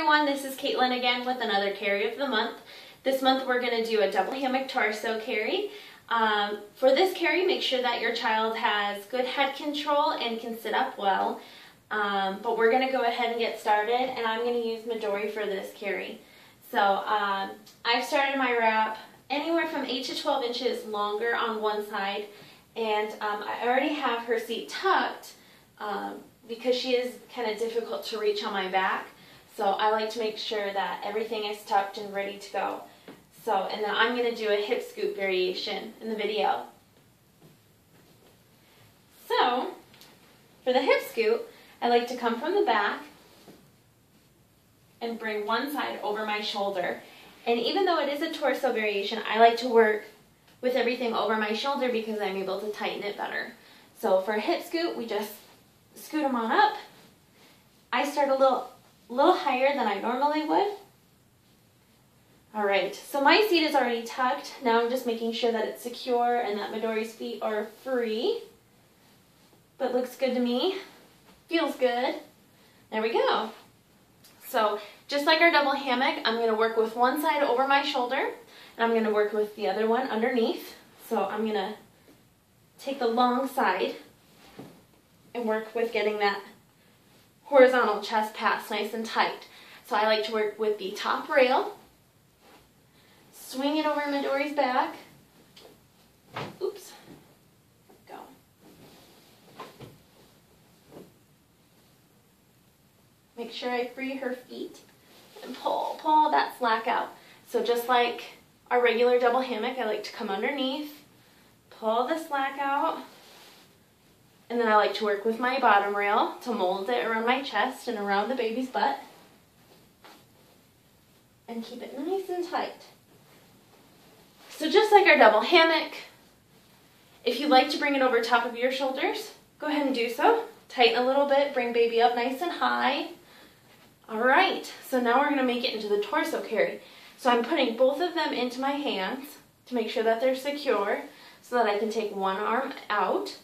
everyone, this is Caitlin again with another carry of the month. This month we're going to do a double hammock torso carry. For this carry, make sure that your child has good head control and can sit up well. But we're going to go ahead and get started, and I'm going to use Midori for this carry. So I've started my wrap anywhere from 8 to 12 inches longer on one side, and I already have her seat tucked because she is kind of difficult to reach on my back. So I like to make sure that everything is tucked and ready to go. So, and then I'm going to do a hip scoop variation in the video. So, for the hip scoop, I like to come from the back and bring one side over my shoulder. And even though it is a torso variation, I like to work with everything over my shoulder because I'm able to tighten it better. So for a hip scoop, we just scoot them on up. I start a little higher than I normally would. All right, so my seat is already tucked. Now I'm just making sure that it's secure and that Midori's feet are free. But looks good to me. Feels good. There we go. So just like our double hammock, I'm going to work with one side over my shoulder, and I'm going to work with the other one underneath. So I'm going to take the long side and work with getting that horizontal chest pass nice and tight. So I like to work with the top rail, swing it over Midori's back. Oops. Go. Make sure I free her feet and pull that slack out. So just like our regular double hammock, I like to come underneath, pull the slack out, and then I like to work with my bottom rail to mold it around my chest and around the baby's butt. And keep it nice and tight. So just like our double hammock, if you'd like to bring it over top of your shoulders, go ahead and do so. Tighten a little bit, bring baby up nice and high. All right, so now we're gonna make it into the torso carry. So I'm putting both of them into my hands to make sure that they're secure so that I can take one arm out.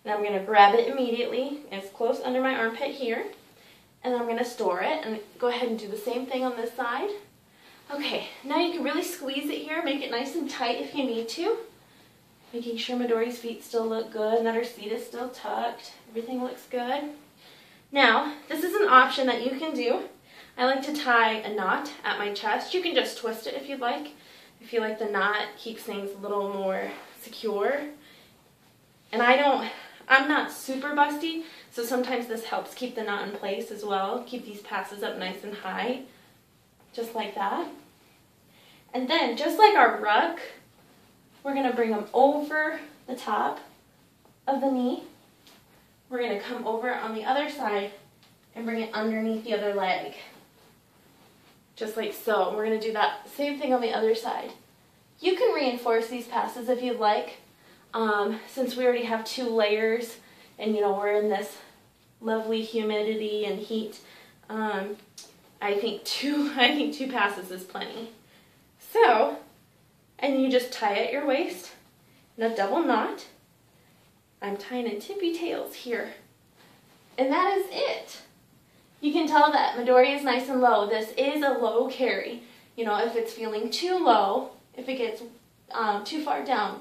And I'm gonna grab it immediately. It's close under my armpit here. And then I'm gonna store it and go ahead and do the same thing on this side. Okay, now you can really squeeze it here, make it nice and tight if you need to. Making sure Midori's feet still look good and that her seat is still tucked. Everything looks good. Now, this is an option that you can do. I like to tie a knot at my chest. You can just twist it if you'd like. If you like the knot, keeps things a little more secure. And I'm not super busty, so sometimes this helps keep the knot in place as well. Keep these passes up nice and high, just like that. And then, just like our ruck, we're gonna bring them over the top of the knee. We're gonna come over on the other side and bring it underneath the other leg. Just like so. We're gonna do that same thing on the other side. You can reinforce these passes if you'd like. Since we already have 2 layers and we're in this lovely humidity and heat, I think two passes is plenty. So, and you just tie at your waist in a double knot. I'm tying in tippy tails here. And that is it. You can tell that Midori is nice and low. This is a low carry. If it's feeling too low, if it gets too far down,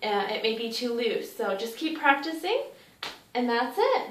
it may be too loose. So just keep practicing, and that's it.